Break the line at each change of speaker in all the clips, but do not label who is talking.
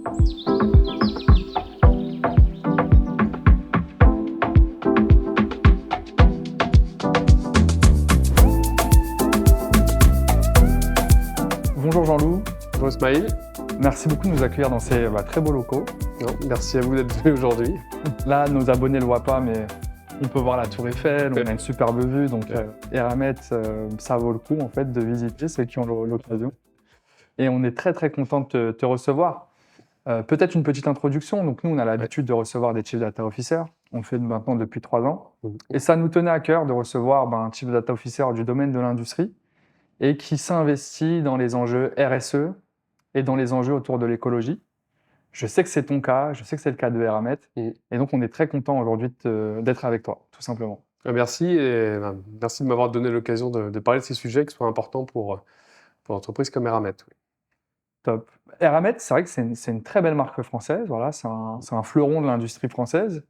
Bonjour Jean-Loup,
Bonjour Ismail.
merci beaucoup de nous accueillir dans ces très beaux locaux.
Non, merci à vous d'être venu aujourd'hui.
Là, nos abonnés ne le voient pas, mais on peut voir la Tour Eiffel,
Ouais.
on a une superbe vue, donc
Ouais.
Eramet, ça vaut le coup en fait de visiter ceux qui ont l'occasion. Et on est très très content de te recevoir. Peut-être une petite introduction. Donc nous, on a l'habitude de recevoir des Chief Data Officers. On le fait maintenant depuis 3 ans. Et ça nous tenait à cœur de recevoir un Chief Data Officer du domaine de l'industrie et qui s'investit dans les enjeux RSE et dans les enjeux autour de l'écologie. Je sais que c'est ton cas, je sais que c'est le cas de Eramet. Et donc, on est très content aujourd'hui d'être avec toi, tout simplement.
Merci et merci de m'avoir donné l'occasion de parler de ces sujets qui sont importants pour une entreprise comme Eramet. Oui.
Top. Eramet, c'est vrai que c'est une très belle marque française. Voilà, c'est un fleuron de l'industrie française,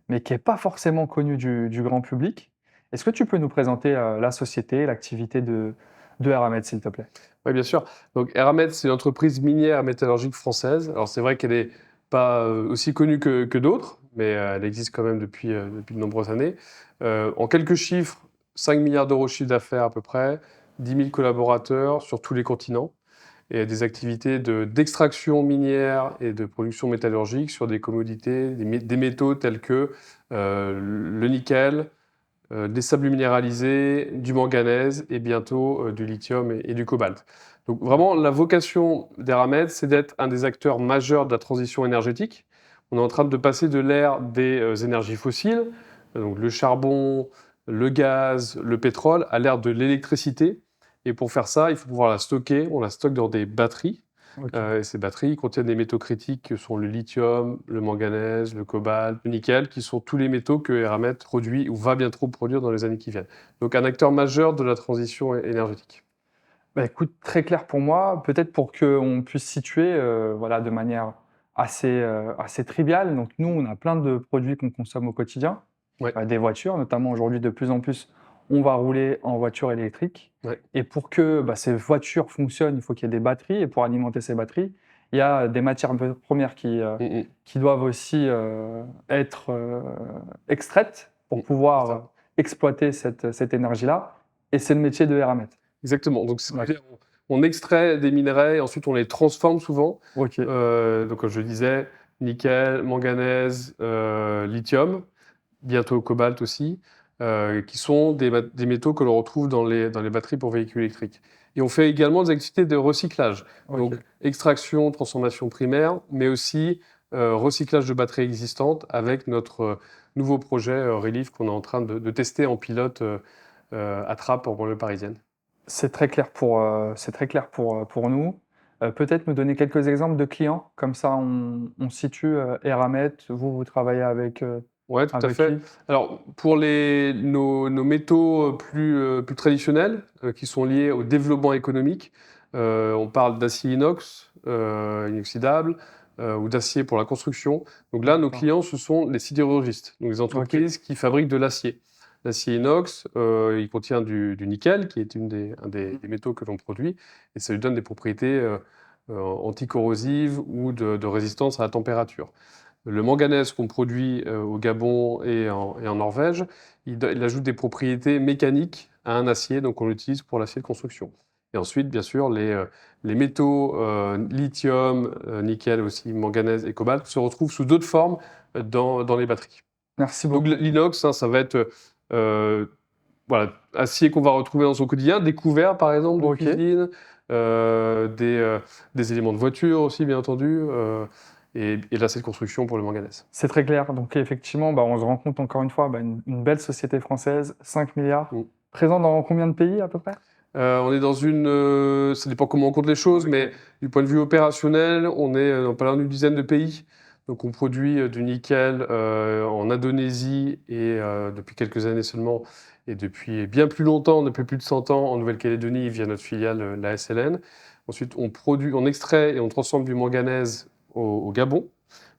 mais qui n'est pas forcément connu du grand public. Est-ce que tu peux nous présenter la société, l'activité de Eramet, s'il te plaît?
Oui, bien sûr. Donc Eramet, c'est une entreprise minière métallurgique française. Alors c'est vrai qu'elle n'est pas aussi connue que d'autres, mais elle existe quand même depuis de nombreuses années. En quelques chiffres, 5 milliards d'euros de chiffre d'affaires à peu près, 10 000 collaborateurs sur tous les continents, et des activités d'extraction minière et de production métallurgique sur des commodités, des métaux tels que le nickel, des sables minéralisés, du manganèse et bientôt du lithium et du cobalt. Donc vraiment, la vocation d'Eramet, c'est d'être un des acteurs majeurs de la transition énergétique. On est en train de passer de l'ère des énergies fossiles, donc le charbon, le gaz, le pétrole, à l'ère de l'électricité. Et pour faire ça, il faut pouvoir la stocker. On la stocke dans des batteries.
Okay.
Et ces batteries contiennent des métaux critiques que sont le lithium, le manganèse, le cobalt, le nickel, qui sont tous les métaux que Eramet produit ou va bientôt produire dans les années qui viennent. Donc un acteur majeur de la transition énergétique.
Bah, écoute, très clair pour moi. Peut-être pour qu'on puisse situer voilà, de manière assez triviale. Donc nous, on a plein de produits qu'on consomme au quotidien.
Ouais.
Des voitures, notamment aujourd'hui, de plus en plus, on va rouler en voiture électrique.
Ouais.
Et pour que ces voitures fonctionnent, il faut qu'il y ait des batteries. Et pour alimenter ces batteries, il y a des matières premières qui doivent aussi être extraites pour pouvoir exploiter cette énergie-là. Et c'est le métier de Eramet.
Exactement. Donc, on extrait des minerais et ensuite on les transforme souvent.
Ok.
Donc, comme je le disais, nickel, manganèse, lithium, bientôt cobalt aussi, qui sont des métaux que l'on retrouve dans les batteries pour véhicules électriques. Et on fait également des activités de recyclage.
Ok.
Donc, extraction, transformation primaire, mais aussi recyclage de batteries existantes avec notre nouveau projet Relief qu'on est en train de tester en pilote à Trappes, en banlieue parisienne.
C'est très clair pour nous. Peut-être nous donner quelques exemples de clients, comme ça on situe Eramet, vous travaillez avec
Ouais, tout à fait.
qui?
Alors, pour nos métaux plus traditionnels, qui sont liés au développement économique, on parle d'acier inox, inoxydable, ou d'acier pour la construction. Donc là, nos
D'accord.
clients, ce sont les sidérurgistes, donc les entreprises qui fabriquent de l'acier. L'acier inox, il contient du nickel, qui est un des métaux que l'on produit, et ça lui donne des propriétés anticorrosives ou de résistance à la température. Le manganèse qu'on produit au Gabon et en Norvège, il ajoute des propriétés mécaniques à un acier, donc on l'utilise pour l'acier de construction. Et ensuite, bien sûr, les métaux lithium, nickel aussi, manganèse et cobalt se retrouvent sous d'autres formes dans les batteries.
Merci
Donc
beaucoup.
l'inox, ça va être voilà, acier qu'on va retrouver dans son quotidien, des couverts par exemple de
Ok.
cuisine, des éléments de voiture aussi, bien entendu. Et l'acier de construction pour le manganèse.
C'est très clair. Donc effectivement, on se rend compte encore une fois, une belle société française, 5 milliards, présente dans combien de pays à peu près?
On est dans ça dépend comment on compte les choses, mais du point de vue opérationnel, on est dans pas loin d'une dizaine de pays. Donc on produit du nickel en Indonésie et depuis quelques années seulement, et depuis bien plus longtemps, depuis plus de 100 ans, en Nouvelle-Calédonie via notre filiale, la SLN. Ensuite, on extrait et on transforme du manganèse au Gabon.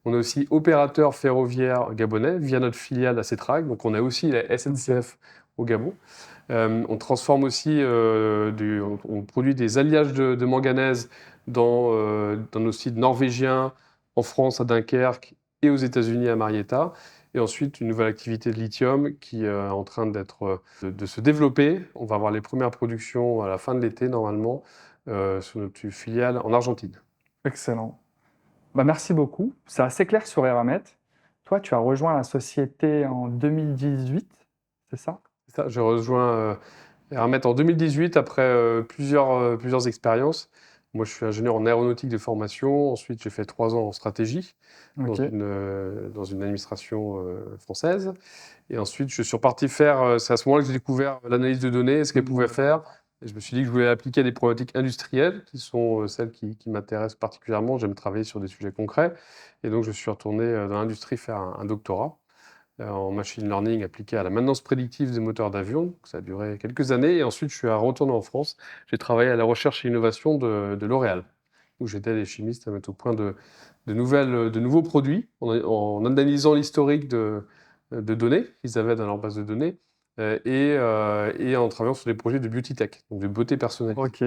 On est aussi opérateur ferroviaire gabonais via notre filiale ACETRAC. Donc on a aussi la SNCF au Gabon. On transforme aussi, on produit des alliages de manganèse dans nos sites norvégiens, en France à Dunkerque et aux États-Unis à Marietta. Et ensuite, une nouvelle activité de lithium qui est en train de se développer. On va avoir les premières productions à la fin de l'été, normalement, sur notre filiale en Argentine.
Excellent. Bah, merci beaucoup. C'est assez clair sur Eramet. Toi, tu as rejoint la société en 2018, c'est ça?
C'est ça, j'ai rejoint Eramet en 2018 après plusieurs expériences. Moi, je suis ingénieur en aéronautique de formation. Ensuite, j'ai fait 3 ans en stratégie
Ok.
dans une administration française. Et ensuite, je suis reparti faire. C'est à ce moment-là que j'ai découvert l'analyse de données, ce qu'elle pouvait faire. Et je me suis dit que je voulais appliquer à des problématiques industrielles, qui sont celles qui m'intéressent particulièrement. J'aime travailler sur des sujets concrets. Et donc, je suis retourné dans l'industrie faire un doctorat en machine learning appliqué à la maintenance prédictive des moteurs d'avion. Donc, ça a duré quelques années. Et ensuite, je suis retourné en France. J'ai travaillé à la recherche et innovation de L'Oréal, où j'étais les chimistes à mettre au point de nouveaux produits en analysant l'historique de données qu'ils avaient dans leur base de données et en travaillant sur des projets de beauty tech, donc de beauté personnalisée.
Ok.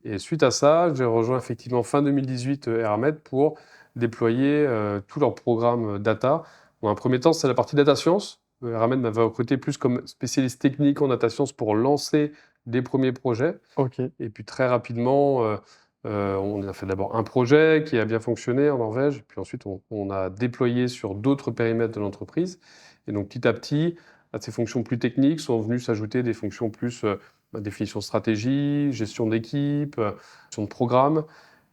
Et suite à ça, j'ai rejoint effectivement fin 2018 Eramet pour déployer tout leur programme data. Dans un premier temps, c'est la partie data science. Eramet m'avait recruté plus comme spécialiste technique en data science pour lancer des premiers projets.
Ok.
Et puis très rapidement, on a fait d'abord un projet qui a bien fonctionné en Norvège, puis ensuite on a déployé sur d'autres périmètres de l'entreprise. Et donc petit à petit, à ces fonctions plus techniques sont venues s'ajouter des fonctions plus définition de stratégie, gestion d'équipe, gestion de programme.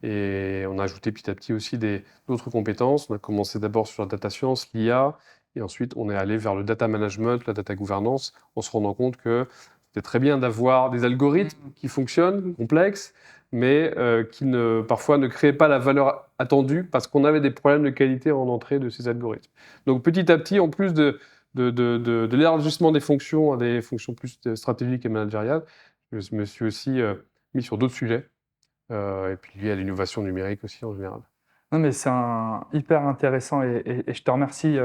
Et on a ajouté petit à petit aussi d'autres compétences. On a commencé d'abord sur la data science, l'IA, et ensuite on est allé vers le data management, la data gouvernance, en se rendant compte que c'était très bien d'avoir des algorithmes qui fonctionnent, complexes, mais qui parfois ne créaient pas la valeur attendue parce qu'on avait des problèmes de qualité en entrée de ces algorithmes. Donc petit à petit, en plus de l'élargissement des fonctions à des fonctions plus stratégiques et managériales, je me suis aussi mis sur d'autres sujets, et puis liés à l'innovation numérique aussi en général.
Non, mais c'est hyper intéressant et je te remercie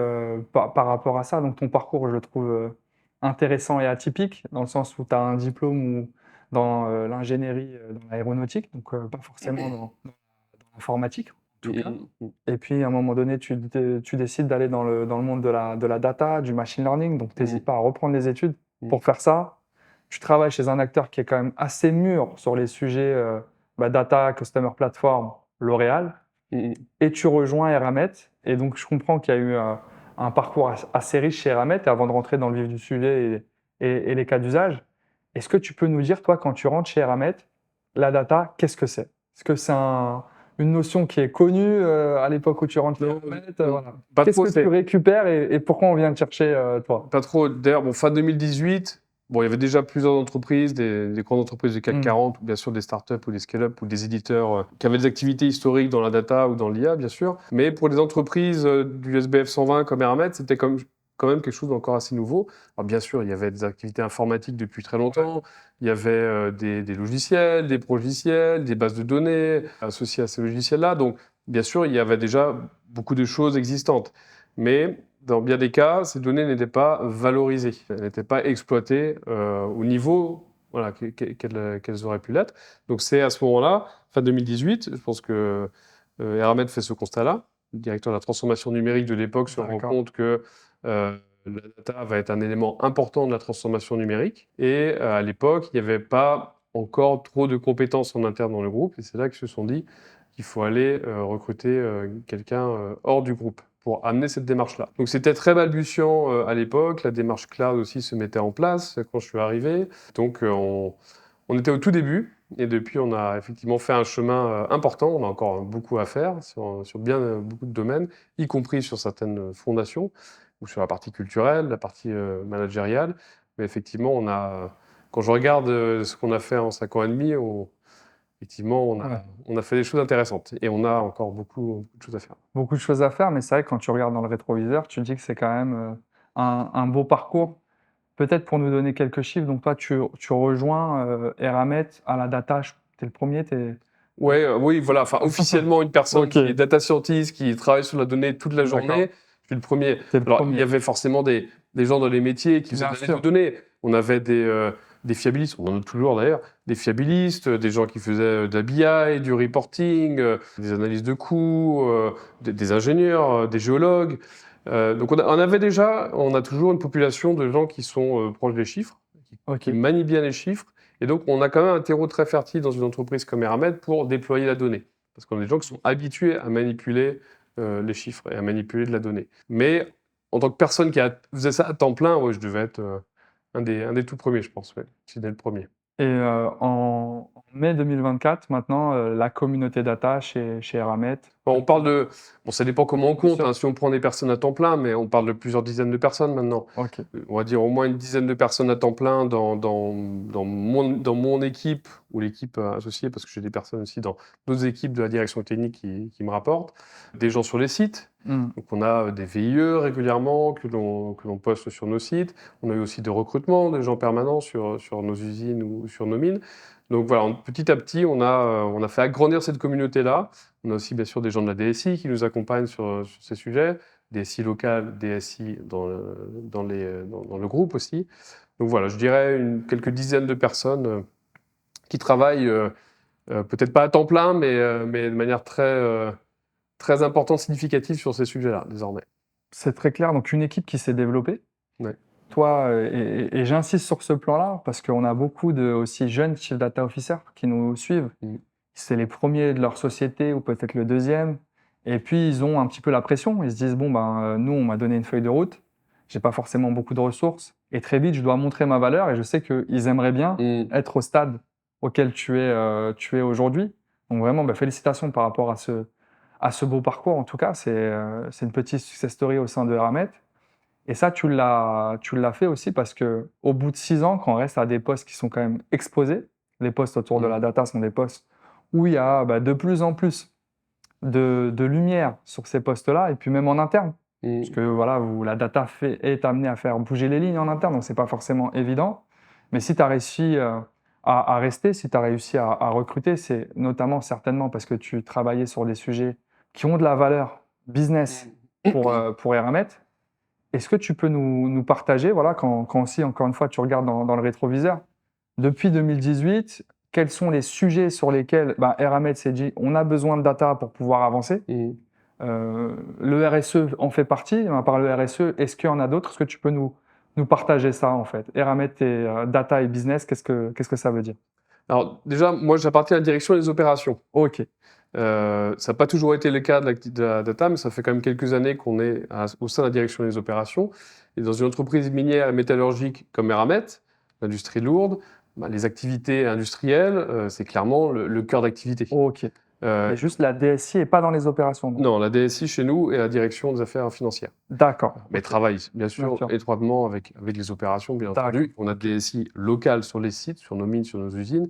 par rapport à ça. Donc, ton parcours, je le trouve intéressant et atypique, dans le sens où tu as un diplôme dans l'ingénierie, dans l'aéronautique, donc pas forcément dans l'informatique, en tout cas. Et puis, à un moment donné, tu décides d'aller dans le monde de la data, du machine learning, donc tu n'hésites pas à reprendre les études pour faire ça. Tu travailles chez un acteur qui est quand même assez mûr sur les sujets data, customer platform, L'Oréal. Et tu rejoins Eramet. Et donc, je comprends qu'il y a eu un parcours assez riche chez Eramet. Et avant de rentrer dans le vif du sujet et les cas d'usage, est-ce que tu peux nous dire, toi, quand tu rentres chez Eramet, la data, qu'est-ce que c'est? Est-ce que c'est une notion qui est connue à l'époque où tu rentres chez Eramet? Voilà.
Pas
Qu'est-ce
trop,
que tu récupères et pourquoi on vient te chercher, toi?
pas trop. D'ailleurs, bon, fin 2018, bon, il y avait déjà plusieurs entreprises, des grandes entreprises du CAC 40, ou bien sûr des startups ou des scale-up ou des éditeurs qui avaient des activités historiques dans la data ou dans l'IA, bien sûr. Mais pour les entreprises du SBF 120 comme Eramet, c'était quand même quelque chose d'encore assez nouveau. Alors bien sûr, il y avait des activités informatiques depuis très longtemps, il y avait des logiciels, des progiciels, des bases de données associées à ces logiciels-là. Donc bien sûr, il y avait déjà beaucoup de choses existantes. Mais dans bien des cas, ces données n'étaient pas valorisées, elles n'étaient pas exploitées au niveau voilà, qu'elles auraient pu l'être. Donc c'est à ce moment-là, fin 2018, je pense que Eramet fait ce constat-là. Le directeur de la transformation numérique de l'époque se rend compte que la data va être un élément important de la transformation numérique. Et à l'époque, il n'y avait pas encore trop de compétences en interne dans le groupe. Et c'est là qu'ils se sont dit qu'il faut aller recruter quelqu'un hors du groupe pour amener cette démarche-là. Donc c'était très balbutiant à l'époque. La démarche cloud aussi se mettait en place quand je suis arrivé. Donc on était au tout début. Et depuis, on a effectivement fait un chemin important. On a encore beaucoup à faire sur bien beaucoup de domaines, y compris sur certaines fondations ou sur la partie culturelle, la partie managériale. Mais effectivement, quand je regarde ce qu'on a fait en 5 ans et demi, effectivement, on a fait des choses intéressantes et on a encore beaucoup de choses à faire.
Beaucoup de choses à faire, mais c'est vrai que quand tu regardes dans le rétroviseur, tu te dis que c'est quand même un beau parcours. Peut-être pour nous donner quelques chiffres, donc toi, tu rejoins Eramet à la data, tu es le premier,
Ouais, oui, voilà. Enfin, officiellement, une personne qui est data scientist, qui travaille sur la donnée toute la journée, je suis le premier. Alors, il y avait forcément des gens dans les métiers qui faisaient de l'analyse de données. On avait des fiabilistes, on en a toujours d'ailleurs, des fiabilistes, des gens qui faisaient de la BI, du reporting, des analyses de coûts, des ingénieurs, des géologues. Donc on a toujours une population de gens qui sont proches des chiffres,
Ok.
qui manient bien les chiffres. Et donc, on a quand même un terreau très fertile dans une entreprise comme Eramet pour déployer la donnée. Parce qu'on a des gens qui sont habitués à manipuler les chiffres et à manipuler de la donnée. Mais en tant que personne faisait ça à temps plein, ouais, je devais être un des tout premiers, je pense. Ouais. J'étais le premier.
Et en mai 2024, maintenant, la communauté data chez Eramet.
Bon, ça dépend comment on
Bien
compte,
sûr.
hein, si on prend des personnes à temps plein, mais on parle de plusieurs dizaines de personnes maintenant.
Ok.
On va dire au moins une dizaine de personnes à temps plein dans mon équipe ou l'équipe associée, parce que j'ai des personnes aussi dans d'autres équipes de la direction technique qui me rapportent. Des gens sur les sites.
Hmm.
Donc on a des VIE régulièrement que l'on poste sur nos sites. On a eu aussi des recrutements, des gens permanents sur nos usines ou sur nos mines. Donc voilà, petit à petit, on a fait agrandir cette communauté-là. On a aussi bien sûr des gens de la DSI qui nous accompagnent sur ces sujets, DSI local, DSI dans le groupe aussi. Donc voilà, je dirais quelques dizaines de personnes qui travaillent, peut-être pas à temps plein, mais de manière très importante, significative sur ces sujets-là, désormais.
C'est très clair. Donc, une équipe qui s'est développée.
Ouais.
Toi, et j'insiste sur ce plan-là parce qu'on a beaucoup de aussi jeunes Chief Data Officers qui nous suivent.
Mm.
C'est les premiers de leur société ou peut-être le deuxième. Et puis, ils ont un petit peu la pression. Ils se disent, bon, nous, on m'a donné une feuille de route. J'ai pas forcément beaucoup de ressources. Et très vite, je dois montrer ma valeur. Et je sais qu'ils aimeraient bien être au stade auquel tu es aujourd'hui. Donc vraiment, félicitations par rapport à ce beau parcours. En tout cas, c'est une petite success story au sein de Eramet. Et ça, tu l'as fait aussi parce que au bout de 6 ans, quand on reste à des postes qui sont quand même exposés, les postes autour de la data sont des postes où il y a de plus en plus de lumière sur ces postes-là, et puis même en interne. Parce que voilà, la data est amenée à faire bouger les lignes en interne, donc ce n'est pas forcément évident. Mais si tu as réussi à rester, si tu as réussi à recruter, c'est notamment certainement parce que tu travaillais sur des sujets qui ont de la valeur business pour Eramet. Est-ce que tu peux nous partager, voilà, quand aussi, encore une fois, tu regardes dans le rétroviseur, depuis 2018, quels sont les sujets sur lesquels Eramet s'est dit on a besoin de data pour pouvoir avancer? Le RSE en fait partie. À part le RSE, est-ce qu'il y en a d'autres? Est-ce que tu peux nous partager ça en fait? Eramet et data et business, qu'est-ce que ça veut dire?
Alors déjà, moi j'appartiens à la direction des opérations.
Ok,
Ça n'a pas toujours été le cas de la data, mais ça fait quand même quelques années qu'on est au sein de la direction des opérations. Et dans une entreprise minière et métallurgique comme Eramet, l'industrie lourde, les activités industrielles, c'est clairement le cœur d'activité.
ok.
Euh,
Mais juste la DSI n'est pas dans les opérations, non?
non, la DSI chez nous est la direction des affaires financières.
D'accord.
Mais
Ok.
travaille bien sûr
Bien sûr.
étroitement avec les opérations, bien
D'accord.
entendu. On a des DSI locales sur les sites, sur nos mines, sur nos usines,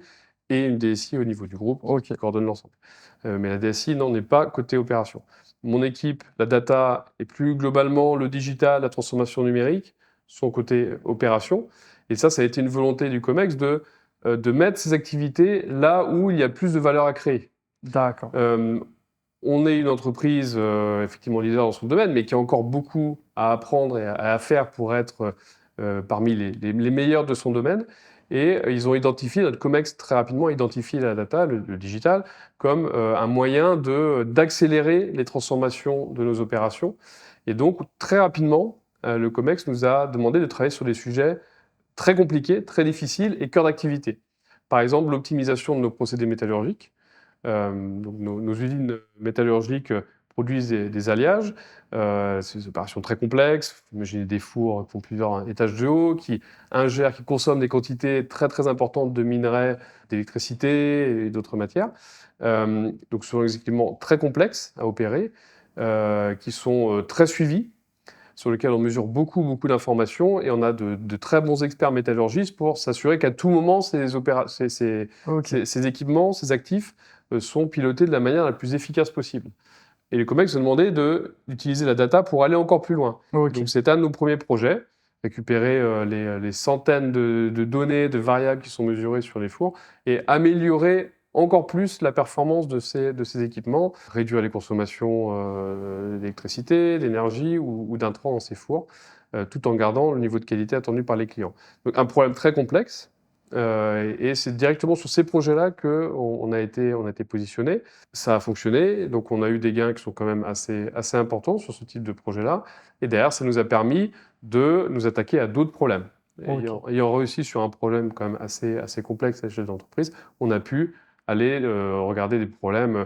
et une DSI au niveau du groupe
Ok.
qui coordonne l'ensemble. Mais la DSI, non, n'est pas côté opération. Mon équipe, la data et plus globalement le digital, la transformation numérique, sont côté opération. Et ça a été une volonté du COMEX de mettre ces activités là où il y a plus de valeur à créer.
D'accord.
On est une entreprise effectivement leader dans son domaine, mais qui a encore beaucoup à apprendre et à faire pour être parmi les meilleurs de son domaine. Et ils ont identifié, notre COMEX très rapidement a identifié la data, le digital, comme un moyen d'accélérer les transformations de nos opérations. Et donc, très rapidement, le COMEX nous a demandé de travailler sur des sujets très compliqués, très difficiles et cœur d'activité. Par exemple, l'optimisation de nos procédés métallurgiques. Donc nos usines métallurgiques produisent des alliages. C'est des opérations très complexes. Imaginez des fours qui font plusieurs étages de haut, qui consomment des quantités très très importantes de minerais, d'électricité et d'autres matières. Donc ce sont des équipements très complexes à opérer, qui sont très suivis, sur lesquels on mesure beaucoup, beaucoup d'informations, et on a de très bons experts métallurgistes pour s'assurer qu'à tout moment, ces équipements, ces actifs sont pilotés de la manière la plus efficace possible. Et les COMEX se demandaient d'utiliser la data pour aller encore plus loin.
Ok.
Donc c'est un de nos premiers projets, récupérer les centaines de données, de variables qui sont mesurées sur les fours, et améliorer encore plus la performance de ces équipements, réduire les consommations d'électricité, d'énergie ou d'intrants dans ces fours, tout en gardant le niveau de qualité attendu par les clients. Donc un problème très complexe, Et c'est directement sur ces projets-là qu'on a été positionné. Ça a fonctionné, donc on a eu des gains qui sont quand même assez importants sur ce type de projet-là. Et derrière, ça nous a permis de nous attaquer à d'autres problèmes. Ayant réussi sur un problème quand même assez complexe à l'échelle de l'entreprise, on a pu aller regarder des problèmes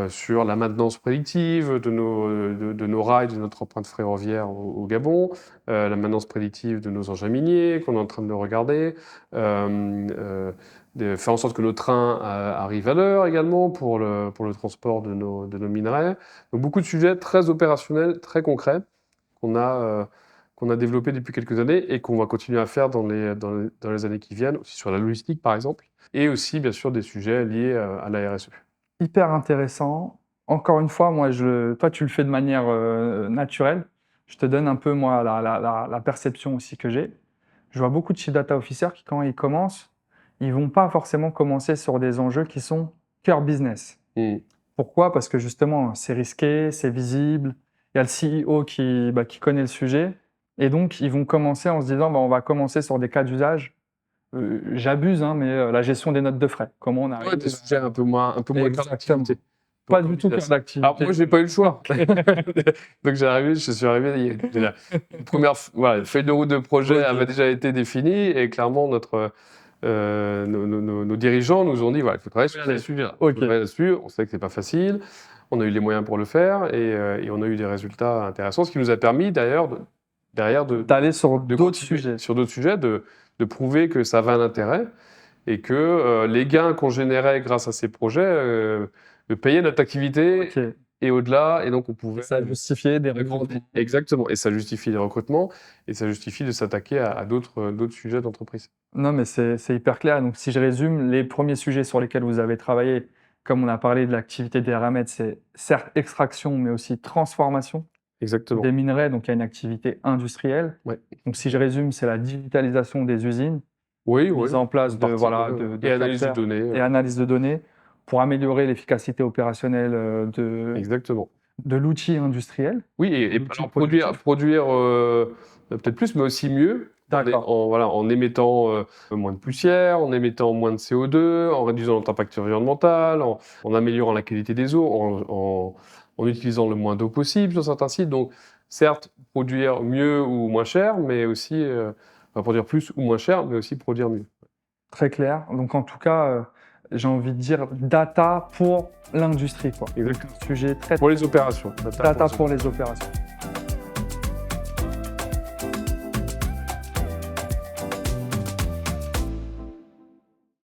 sur la maintenance prédictive de nos rails, de notre empreinte ferroviaire au Gabon, la maintenance prédictive de nos engins miniers, qu'on est en train de regarder, de faire en sorte que nos trains arrivent à l'heure également pour le transport de nos minerais. Donc beaucoup de sujets très opérationnels, très concrets qu'on a développés depuis quelques années et qu'on va continuer à faire dans les années qui viennent, aussi sur la logistique par exemple, et aussi bien sûr des sujets liés à la RSE.
Hyper intéressant. Encore une fois, moi, toi, tu le fais de manière naturelle. Je te donne un peu, moi, la perception aussi que j'ai. Je vois beaucoup de chief data officers qui, quand ils commencent, ils vont pas forcément commencer sur des enjeux qui sont cœur business. Pourquoi? Parce que justement, c'est risqué, c'est visible. Il y a le CEO qui connaît le sujet. Et donc, ils vont commencer en se disant, on va commencer sur des cas d'usage. J'abuse, hein, mais la gestion des notes de frais. Comment on arrive
Des sujets un peu moins cœur d'activité.
Pas du tout cœur d'activité.
Alors moi, je n'ai pas eu le choix. Donc je suis arrivé, la première feuille de route de projet avait déjà été définie et clairement nos dirigeants nous ont dit il faut travailler sur ces sujets-là. Là-dessus, on sait que c'est pas facile, on a eu les moyens pour le faire et on a eu des résultats intéressants, ce qui nous a permis d'ailleurs
d'aller sur d'autres
sujets, de prouver que ça avait un intérêt et que les gains qu'on générait grâce à ces projets payaient notre activité et au-delà, et donc on pouvait...
Ça justifiait des recrutements.
Exactement, et ça justifie les recrutements, et ça justifie de s'attaquer à d'autres sujets d'entreprise.
Non, mais c'est hyper clair. Donc si je résume, les premiers sujets sur lesquels vous avez travaillé, comme on a parlé de l'activité des Eramet, c'est certes extraction, mais aussi transformation.
Exactement.
Des minerais, donc il y a une activité industrielle.
Ouais.
Donc si je résume, c'est la digitalisation des usines, mise en place
et analyse de données.
Et analyse de données pour améliorer l'efficacité opérationnelle
Exactement.
de l'outil industriel.
Oui, et alors produire peut-être plus, mais aussi mieux. En émettant moins de poussière, en émettant moins de CO2, en réduisant notre impact environnemental, en améliorant la qualité des eaux, en utilisant le moins d'eau possible sur certains sites. Donc, certes, produire mieux ou moins cher, mais aussi produire plus ou moins cher, mais aussi produire mieux.
Très clair. Donc, en tout cas, j'ai envie de dire data pour l'industrie.
Exactement.
Sujet très
pour les opérations.
Data pour les opérations.